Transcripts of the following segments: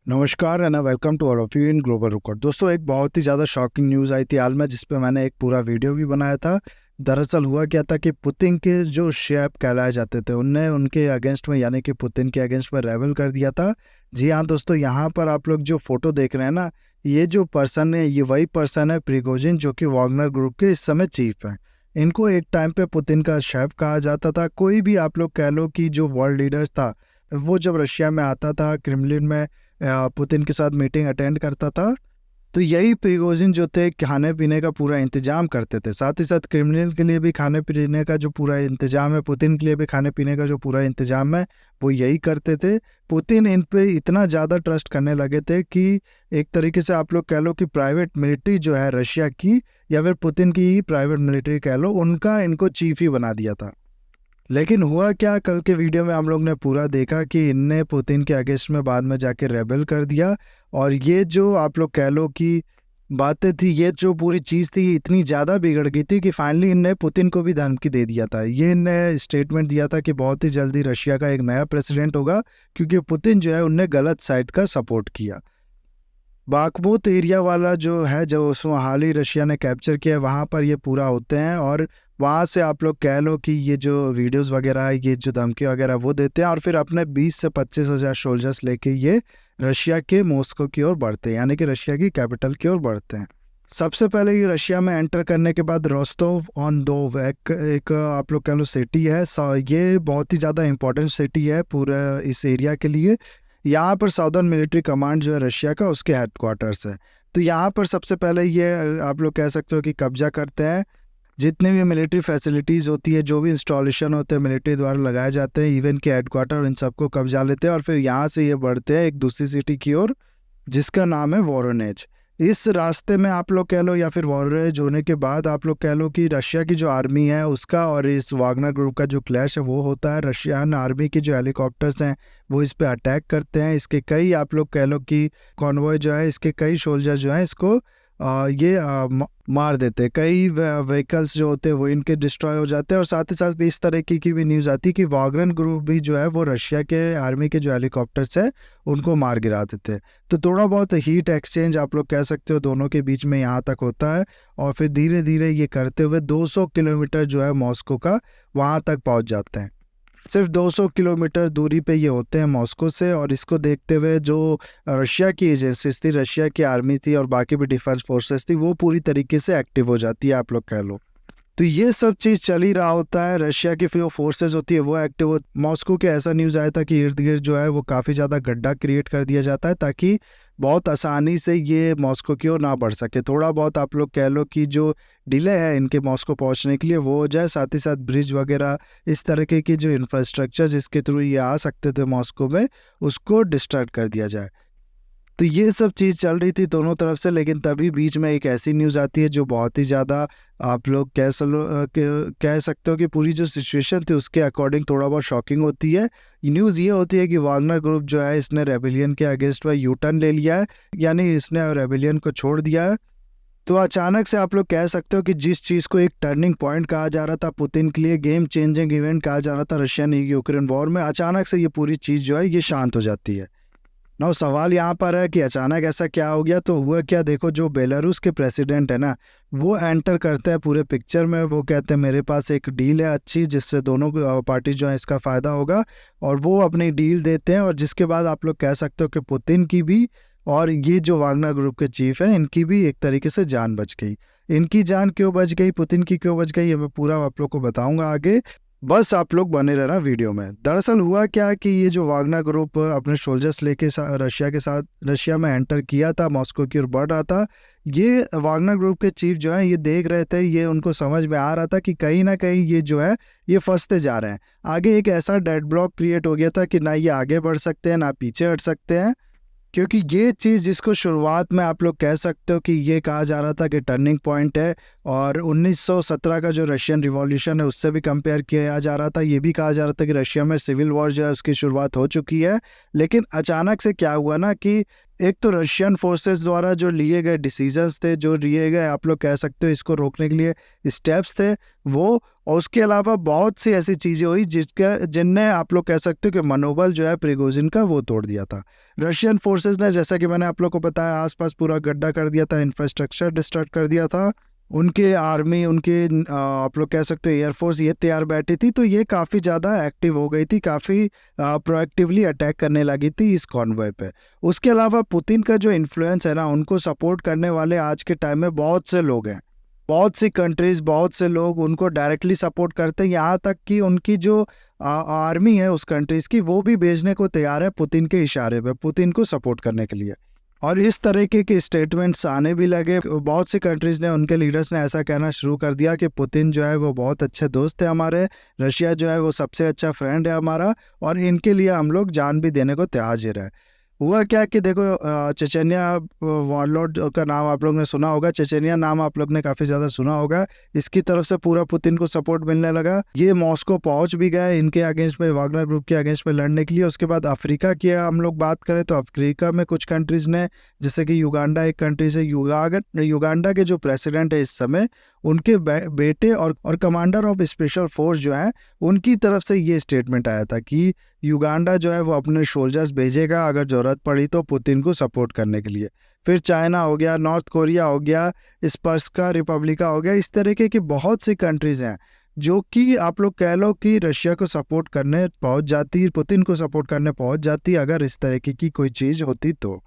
नमस्कार and welcome to all of you in global record. दोस्तों, एक बहुत ही ज़्यादा शॉकिंग न्यूज़ आई थी हाल में, जिस पे मैंने एक पूरा वीडियो भी बनाया था। दरअसल हुआ क्या था कि पुतिन के जो शेप कहलाए जाते थे, उनने उनके अगेंस्ट में, यानी कि पुतिन के अगेंस्ट में रेबल कर दिया था। जी हाँ दोस्तों, यहाँ पर आप लोग जो फोटो देख रहे हैं ना, ये जो पर्सन है, ये वही पर्सन है प्रिगोजिन, जो कि वाग्नर ग्रुप के इस समय चीफ हैं। इनको एक टाइम पे पुतिन का शेफ कहा जाता था। कोई भी आप लोग कह लो कि जो वर्ल्ड लीडर था, वो जब रशिया में आता था, क्रेमलिन में पुतिन के साथ मीटिंग अटेंड करता था, तो यही प्रिगोजिन जो थे खाने पीने का पूरा इंतजाम करते थे। साथ ही साथ क्रिमिनल के लिए भी खाने पीने का जो पूरा इंतजाम है, पुतिन के लिए भी खाने पीने का जो पूरा इंतजाम है, वो यही करते थे। पुतिन इन पे इतना ज़्यादा ट्रस्ट करने लगे थे कि एक तरीके से आप लोग कह लो कि प्राइवेट मिलिट्री जो है रशिया की, या फिर पुतिन की ही प्राइवेट मिलिट्री कह लो, उनका इनको चीफ ही बना दिया था। लेकिन हुआ क्या, कल के वीडियो में हम लोग ने पूरा देखा कि इनने पुतिन के अगेंस्ट में बाद में जाके रेबल कर दिया। और ये जो आप लोग कह लो कि बातें थी, ये जो पूरी चीज़ थी, इतनी ज़्यादा बिगड़ गई थी कि फाइनली इनने पुतिन को भी धमकी दे दिया था। ये इनने स्टेटमेंट दिया था कि बहुत ही जल्दी रशिया का एक नया प्रेसिडेंट होगा, क्योंकि पुतिन जो है उनने गलत साइड का सपोर्ट किया। बाखमुत एरिया वाला जो है, जो उसमें हाल ही रशिया ने कैप्चर किया है, वहाँ पर ये पूरा होते हैं। और वहाँ से आप लोग कह लो कि ये जो वीडियोस वगैरह है, ये जो धमकी वगैरह वो देते हैं, और फिर अपने 20 से 25 हज़ार सोल्जर्स लेके ये रशिया के मॉस्को की ओर बढ़ते हैं, यानी कि रशिया की कैपिटल की ओर बढ़ते हैं। सबसे पहले ये रशिया में एंटर करने के बाद रोस्टोव ऑन दोव एक आप लोग कह लो सिटी है। ये बहुत ही ज़्यादा इंपॉर्टेंट सिटी है पूरे इस एरिया के लिए। यहाँ पर साउदर्न मिलिट्री कमांड जो है रशिया का, उसके हेडक्वार्टर्स है। तो यहाँ पर सबसे पहले ये आप लोग कह सकते हो कि कब्जा करते हैं। जितने भी मिलिट्री फैसिलिटीज़ होती है, जो भी इंस्टॉलेशन होते हैं मिलिट्री द्वारा लगाए जाते हैं, इवन के हेडक्वार्टर, इन सबको कब्जा लेते हैं। और फिर यहाँ से ये बढ़ते हैं एक दूसरी सिटी की ओर, जिसका नाम है वोरोनेज। इस रास्ते में आप लोग कह लो, या फिर वोरोनेज होने के बाद आप लोग कह लो कि रशिया की जो आर्मी है उसका और इस वागनर ग्रुप का जो क्लैश है वो होता है। रशियन आर्मी के जो हेलीकॉप्टर्स हैं वो इस पे अटैक करते हैं। इसके कई आप लोग कह लो कि कॉन्वॉय जो है, इसके कई सोल्जर जो हैं इसको मार देते हैं। कई व्हीकल्स जो होते हैं वो इनके डिस्ट्रॉय हो जाते हैं। और साथ ही साथ इस तरह की भी न्यूज़ आती है कि वागनर ग्रुप भी जो है वो रशिया के आर्मी के जो हेलीकॉप्टर्स हैं उनको मार गिरा देते हैं। तो थोड़ा बहुत हीट एक्सचेंज आप लोग कह सकते हो दोनों के बीच में यहाँ तक होता है। और फिर धीरे धीरे ये करते हुए 200 किलोमीटर जो है मॉस्को का, वहाँ तक पहुँच जाते हैं। सिर्फ 200 किलोमीटर दूरी पे ये होते हैं मॉस्को से। और इसको देखते हुए जो रशिया की एजेंसीज थी, रशिया की आर्मी थी और बाकी भी डिफेंस फोर्सेस थी, वो पूरी तरीके से एक्टिव हो जाती है आप लोग कह लो। तो ये सब चीज़ चल ही रहा होता है। रशिया की जो फोर्सेज होती है वो एक्टिव हो। मॉस्को के ऐसा न्यूज़ आया था कि इर्द गिर्द जो है वो काफ़ी ज़्यादा गड्ढा क्रिएट कर दिया जाता है, ताकि बहुत आसानी से ये मॉस्को की ओर ना बढ़ सके। थोड़ा बहुत आप लोग कह लो कि जो डिले है इनके मॉस्को पहुंचने के लिए वो हो जाए। साथ ही साथ ब्रिज वगैरह, इस तरीके की जो इंफ्रास्ट्रक्चर जिसके थ्रू ये आ सकते थे मॉस्को में, उसको डिस्ट्रैक्ट कर दिया जाए। तो ये सब चीज़ चल रही थी दोनों तरफ से। लेकिन तभी बीच में एक ऐसी न्यूज़ आती है जो बहुत ही ज़्यादा आप लोग कह सकते हो कि पूरी जो सिचुएशन थी उसके अकॉर्डिंग थोड़ा बहुत शॉकिंग होती है। न्यूज़ ये होती है कि वागनर ग्रुप जो है इसने रेबेलियन के अगेंस्ट में यू टर्न ले लिया है, यानी इसने रेबेलियन को छोड़ दिया है। तो अचानक से आप लोग कह सकते हो कि जिस चीज़ को एक टर्निंग पॉइंट कहा जा रहा था पुतिन के लिए, गेम चेंजिंग इवेंट कहा जा रहा था रशियन यूक्रेन वॉर में, अचानक से ये पूरी चीज़ जो है ये शांत हो जाती है। ना सवाल यहाँ पर है कि अचानक ऐसा क्या हो गया। तो हुआ क्या, देखो, जो बेलारूस के प्रेसिडेंट है ना, वो एंटर करते हैं पूरे पिक्चर में। वो कहते हैं मेरे पास एक डील है अच्छी, जिससे दोनों पार्टी जो है इसका फ़ायदा होगा। और वो अपनी डील देते हैं। और जिसके बाद आप लोग कह सकते हो कि पुतिन की भी और ये जो वागनर ग्रुप के चीफ हैं इनकी भी एक तरीके से जान बच गई। इनकी जान क्यों बच गई, पुतिन की क्यों बच गई, ये मैं पूरा आप लोग को बताऊंगा आगे। बस आप लोग बने रहना वीडियो में। दरअसल हुआ क्या कि ये जो वागनर ग्रुप अपने सोल्जर्स लेके रशिया में एंटर किया था, मॉस्को की ओर बढ़ रहा था। ये वागनर ग्रुप के चीफ जो है ये देख रहे थे, ये उनको समझ में आ रहा था कि कहीं ना कहीं ये जो है ये फंसते जा रहे हैं। आगे एक ऐसा डेड ब्लॉक क्रिएट हो गया था कि ना ये आगे बढ़ सकते हैं ना पीछे हट सकते हैं। क्योंकि ये चीज़ जिसको शुरुआत में आप लोग कह सकते हो कि ये कहा जा रहा था कि टर्निंग पॉइंट है, और 1917 का जो रशियन रिवॉल्यूशन है उससे भी कंपेयर किया जा रहा था। ये भी कहा जा रहा था कि रशिया में सिविल वॉर जो है उसकी शुरुआत हो चुकी है। लेकिन अचानक से क्या हुआ ना कि एक तो रशियन फोर्सेस द्वारा जो लिए गए डिसीजंस थे, जो लिए गए आप लोग कह सकते हो इसको रोकने के लिए स्टेप्स थे वो, और उसके अलावा बहुत सी ऐसी चीज़ें हुई जिनने आप लोग कह सकते हो कि मनोबल जो है प्रिगोजिन का वो तोड़ दिया था। रशियन फोर्सेस ने, जैसा कि मैंने आप लोग को बताया, आसपास पूरा गड्ढा कर दिया था, इंफ्रास्ट्रक्चर डिस्ट्रॉय कर दिया था, उनके आर्मी, उनके आप लोग कह सकते हो एयरफोर्स ये तैयार बैठी थी, तो ये काफ़ी ज़्यादा एक्टिव हो गई थी, काफ़ी प्रोएक्टिवली अटैक करने लगी थी इस कॉन्वॉय पे। उसके अलावा पुतिन का जो इन्फ्लुएंस है ना, उनको सपोर्ट करने वाले आज के टाइम में बहुत से लोग हैं, बहुत सी कंट्रीज, बहुत से लोग उनको डायरेक्टली सपोर्ट करते हैं, यहाँ तक कि उनकी जो आर्मी है उस कंट्रीज की, वो भी भेजने को तैयार है पुतिन के इशारे पे, पुतिन को सपोर्ट करने के लिए। और इस तरीके के स्टेटमेंट्स आने भी लगे, बहुत सी कंट्रीज ने, उनके लीडर्स ने ऐसा कहना शुरू कर दिया कि पुतिन जो है वो बहुत अच्छे दोस्त है हमारे, रशिया जो है वो सबसे अच्छा फ्रेंड है हमारा, और इनके लिए हम लोग जान भी देने को तैयार है। हुआ क्या कि देखो, चेचेनिया वॉरलॉर्ड का नाम आप लोग ने सुना होगा, चेचेनिया नाम आप लोग ने काफ़ी ज़्यादा सुना होगा, इसकी तरफ से पूरा पुतिन को सपोर्ट मिलने लगा। ये मॉस्को पहुंच भी गए इनके अगेंस्ट में, वागनर ग्रुप के अगेंस्ट में लड़ने के लिए। उसके बाद अफ्रीका की हम लोग बात करें तो अफ्रीका में कुछ कंट्रीज़ ने, जैसे कि युगांडा एक कंट्री से, युगांडा के जो प्रेसिडेंट है इस समय, उनके बेटे और कमांडर ऑफ स्पेशल फोर्स जो है, उनकी तरफ से ये स्टेटमेंट आया था कि युगांडा जो है वो अपने सोल्जर्स भेजेगा अगर ज़रूरत पड़ी तो पुतिन को सपोर्ट करने के लिए। फिर चाइना हो गया, नॉर्थ कोरिया हो गया, स्पर्स्का रिपब्लिका हो गया, इस तरीके की बहुत सी कंट्रीज़ हैं जो कि आप लोग कह लो कि रशिया को सपोर्ट करने पहुंच जाती, पुतिन को सपोर्ट करने पहुंच जाती अगर इस तरीके की कोई चीज़ होती तो।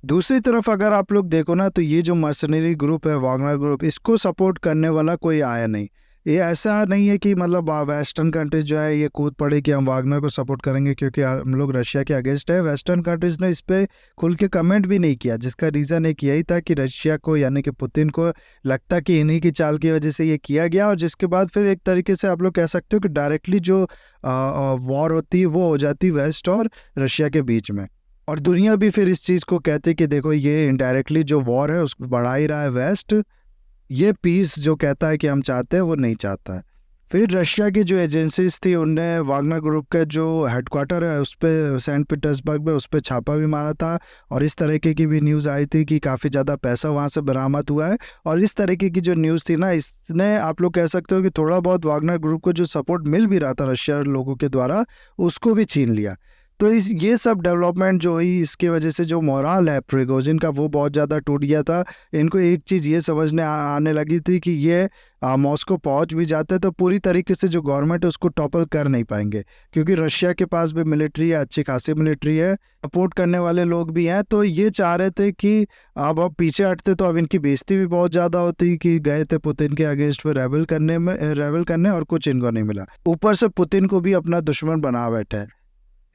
दूसरी तरफ अगर आप लोग देखो ना, तो ये जो मर्सनरी ग्रुप है वागनर ग्रुप, इसको सपोर्ट करने वाला कोई आया नहीं। ये ऐसा नहीं है कि मतलब वेस्टर्न कंट्रीज जो है ये कूद पड़े कि हम वागनर को सपोर्ट करेंगे क्योंकि हम लोग रशिया के अगेंस्ट है। वेस्टर्न कंट्रीज ने इस पर खुल के कमेंट भी नहीं किया, जिसका रीज़न एक यही था कि रशिया को, यानी कि पुतिन को लगता कि इन्हीं की चाल की वजह से ये किया गया, और जिसके बाद फिर एक तरीके से आप लोग कह सकते हो कि डायरेक्टली जो वॉर होती है वो हो जाती वेस्ट और रशिया के बीच में। और दुनिया भी फिर इस चीज़ को कहती कि देखो ये इनडायरेक्टली जो वॉर है उसको बढ़ा ही रहा है वेस्ट, ये पीस जो कहता है कि हम चाहते हैं वो नहीं चाहता है। फिर रशिया की जो एजेंसीज थी उनने वागनर ग्रुप का जो हेडक्वार्टर है उस पर, सेंट पीटर्सबर्ग में, उस पर छापा भी मारा था, और इस तरीके की भी न्यूज़ आई थी कि काफ़ी ज़्यादा पैसा वहाँ से बरामद हुआ है। और इस तरीके की जो न्यूज़ थी ना, इसने आप लोग कह सकते हो कि थोड़ा बहुत वागनर ग्रुप को जो सपोर्ट मिल भी रहा था रशिया लोगों के द्वारा, उसको भी छीन लिया। तो ये सब डेवलपमेंट जो हुई, इसकी वजह से जो मोराल है प्रिगोजिन का वो बहुत ज़्यादा टूट गया था। इनको एक चीज़ ये समझने आने लगी थी कि ये मॉस्को पहुंच भी जाते तो पूरी तरीके से जो गवर्नमेंट है उसको टॉपल कर नहीं पाएंगे, क्योंकि रशिया के पास भी मिलिट्री है, अच्छी खासी मिलिट्री है, सपोर्ट करने वाले लोग भी हैं। तो ये चाह रहे थे कि अब पीछे हटते तो अब इनकी बेइज्जती भी बहुत ज़्यादा होती कि गए थे पुतिन के अगेंस्ट में रेबल करने और कुछ इनको नहीं मिला। ऊपर से पुतिन को भी अपना दुश्मन बना बैठे है।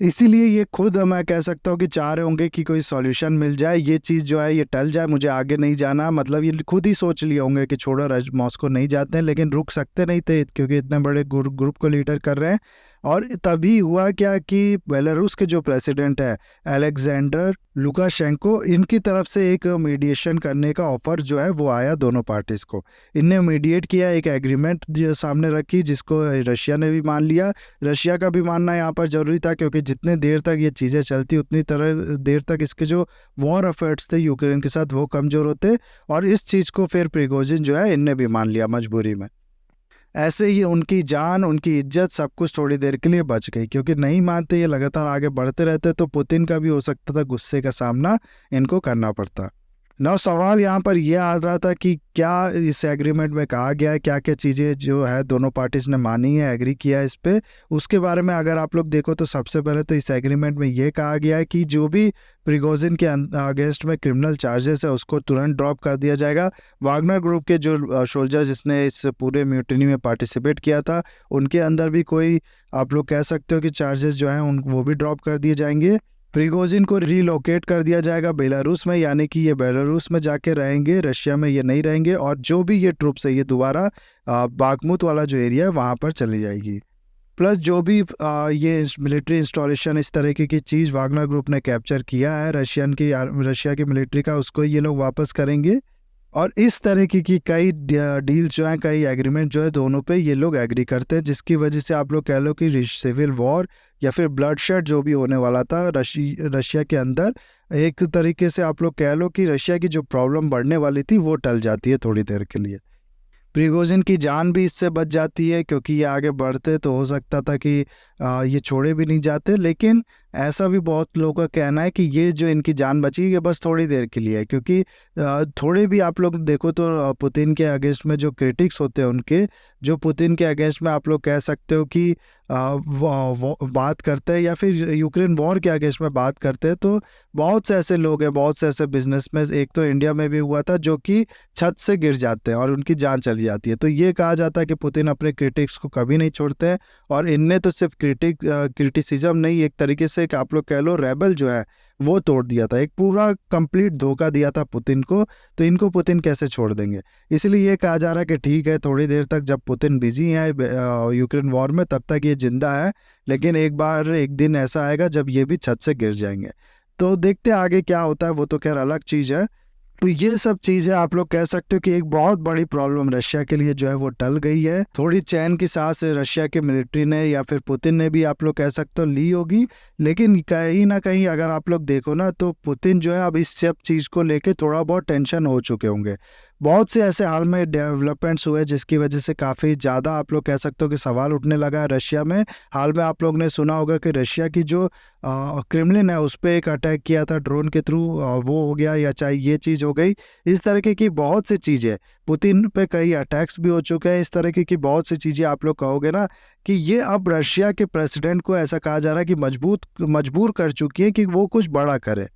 इसीलिए ये खुद मैं कह सकता हूँ कि चाह रहे होंगे कि कोई सॉल्यूशन मिल जाए, ये चीज़ जो है ये टल जाए, मुझे आगे नहीं जाना। मतलब ये खुद ही सोच लिए होंगे कि छोड़ो, मॉस्को नहीं जाते हैं, लेकिन रुक सकते नहीं थे क्योंकि इतने बड़े ग्रुप को लीडर कर रहे हैं। और तभी हुआ क्या कि बेलारूस के जो प्रेसिडेंट है अलेक्जेंडर लुकाशेंको, इनकी तरफ से एक मीडिएशन करने का ऑफर जो है वो आया दोनों पार्टीज को। इनने मीडिएट किया, एक एग्रीमेंट सामने रखी जिसको रशिया ने भी मान लिया। रशिया का भी मानना यहाँ पर ज़रूरी था क्योंकि जितने देर तक ये चीज़ें चलती उतनी देर तक इसके जो वॉर एफर्ट्स थे यूक्रेन के साथ वो कमज़ोर होते, और इस चीज़ को फिर प्रिगोजिन जो है इनने भी मान लिया मजबूरी में। ऐसे ही उनकी जान, उनकी इज्जत, सब कुछ थोड़ी देर के लिए बच गई, क्योंकि नहीं मानते, ये लगातार आगे बढ़ते रहते तो पुतिन का भी हो सकता था गुस्से का सामना इनको करना पड़ता। नौ सवाल यहाँ पर यह आ रहा था कि क्या इस एग्रीमेंट में कहा गया है, क्या क्या चीज़ें जो है दोनों पार्टीज ने मानी है, एग्री किया है इस पे, उसके बारे में अगर आप लोग देखो तो सबसे पहले तो इस एग्रीमेंट में ये कहा गया है कि जो भी प्रिगोजिन के अगेंस्ट में क्रिमिनल चार्जेस है उसको तुरंत ड्रॉप कर दिया जाएगा। वागनर ग्रुप के जो सोल्जर्स जिसने इस पूरे म्यूटिनी में पार्टिसिपेट किया था, उनके अंदर भी कोई आप लोग कह सकते हो कि चार्जेस जो हैं वो भी ड्रॉप कर दिए जाएंगे। प्रिगोजिन को रीलोकेट कर दिया जाएगा बेलारूस में, यानी कि ये बेलारूस में जाके रहेंगे, रशिया में ये नहीं रहेंगे, और जो भी ये ट्रुप्स है ये दोबारा बाखमुत वाला जो एरिया है वहाँ पर चली जाएगी। प्लस जो भी ये मिलिट्री इंस्टॉलेशन, इस तरीके की चीज़ वागनर ग्रुप ने कैप्चर किया है रशिया की मिलिट्री का, उसको ये लोग वापस करेंगे। और इस तरीके की कई डील जो है, कई एग्रीमेंट जो है, दोनों पे ये लोग एग्री करते हैं, जिसकी वजह से आप लोग कह लो कि सिविल वॉर या फिर ब्लडशेड जो भी होने वाला था रशिया के अंदर, एक तरीके से आप लोग कह लो कि रशिया की जो प्रॉब्लम बढ़ने वाली थी वो टल जाती है थोड़ी देर के लिए। प्रिगोजिन की जान भी इससे बच जाती है, क्योंकि ये आगे बढ़ते तो हो सकता था कि ये छोड़े भी नहीं जाते। लेकिन ऐसा भी बहुत लोगों का कहना है कि ये जो इनकी जान बची ये बस थोड़ी देर के लिए है, क्योंकि थोड़े भी आप लोग देखो तो पुतिन के अगेंस्ट में जो क्रिटिक्स होते हैं उनके, जो पुतिन के अगेंस्ट में आप लोग कह सकते हो कि वो बात करते हैं या फिर यूक्रेन वॉर के अगेंस्ट में बात करते हैं, तो बहुत से ऐसे लोग हैं, बहुत से ऐसे बिजनेसमैन, एक तो इंडिया में भी हुआ था, जो कि छत से गिर जाते हैं और उनकी जान चली जाती है। तो ये कहा जाता है कि पुतिन अपने क्रिटिक्स को कभी नहीं छोड़ते हैं, और इनने तो सिर्फ क्रिटिसिज्म नहीं, एक तरीके से कि आप लोग कह लो रेबल जो है वो तोड़ दिया था, एक पूरा कंप्लीट धोखा दिया था पुतिन को। तो इनको पुतिन कैसे छोड़ देंगे? इसलिए ये कहा जा रहा है कि ठीक है, थोड़ी देर तक जब पुतिन बिजी है यूक्रेन वॉर में, तब तक ये जिंदा है, लेकिन एक दिन ऐसा आएगा जब ये भी छत से गिर जाएंगे। तो देखते हैं आगे क्या होता है, वो तो खैर अलग चीज़ है। तो ये सब चीज़ें आप लोग कह सकते हो कि एक बहुत बड़ी प्रॉब्लम रशिया के लिए जो है वो टल गई है। थोड़ी चैन की सांस रशिया के मिलिट्री ने या फिर पुतिन ने भी आप लोग कह सकते हो ली होगी, लेकिन कहीं ना कहीं अगर आप लोग देखो ना, तो पुतिन जो है अब इस सब चीज़ को लेके थोड़ा बहुत टेंशन हो चुके होंगे। बहुत से ऐसे हाल में डेवलपमेंट्स हुए जिसकी वजह से काफ़ी ज़्यादा आप लोग कह सकते हो कि सवाल उठने लगा है रशिया में। हाल में आप लोग ने सुना होगा कि रशिया की जो क्रेमलिन है उस पर एक अटैक किया था ड्रोन के थ्रू, वो हो गया, या चाहे ये चीज़ हो गई। इस तरीके की बहुत सी चीज़ें, पुतिन पे कई अटैक्स भी हो चुके हैं, इस तरीके की बहुत सी चीज़ें आप लोग कहोगे ना कि ये अब रशिया के प्रेसिडेंट को ऐसा कहा जा रहा है कि मजबूर कर चुकी है कि वो कुछ बड़ा करे।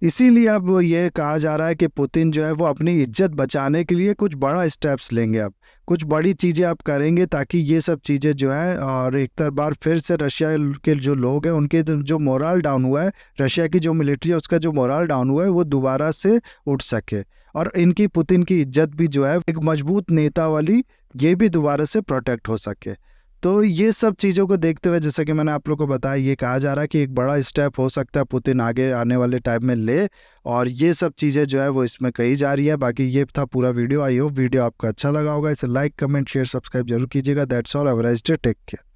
इसीलिए अब ये कहा जा रहा है कि पुतिन जो है वो अपनी इज्जत बचाने के लिए कुछ बड़ा स्टेप्स लेंगे, अब कुछ बड़ी चीज़ें आप करेंगे, ताकि ये सब चीज़ें जो है, और एक बार फिर से रशिया के जो लोग हैं उनके जो मोरल डाउन हुआ है, रशिया की जो मिलिट्री है उसका जो मोरल डाउन हुआ है वो दोबारा से उठ सके, और इनकी पुतिन की इज्जत भी जो है एक मजबूत नेता वाली, ये भी दोबारा से प्रोटेक्ट हो सके। तो ये सब चीज़ों को देखते हुए, जैसा कि मैंने आप लोगों को बताया, ये कहा जा रहा है कि एक बड़ा स्टेप हो सकता है पुतिन आगे आने वाले टाइम में ले, और ये सब चीज़ें जो है वो इसमें कही जा रही है। बाकी ये था पूरा वीडियो। आई होप वीडियो आपको अच्छा लगा होगा। इसे लाइक, कमेंट, शेयर, सब्सक्राइब जरूर कीजिएगा। That's all, have a nice day, take care.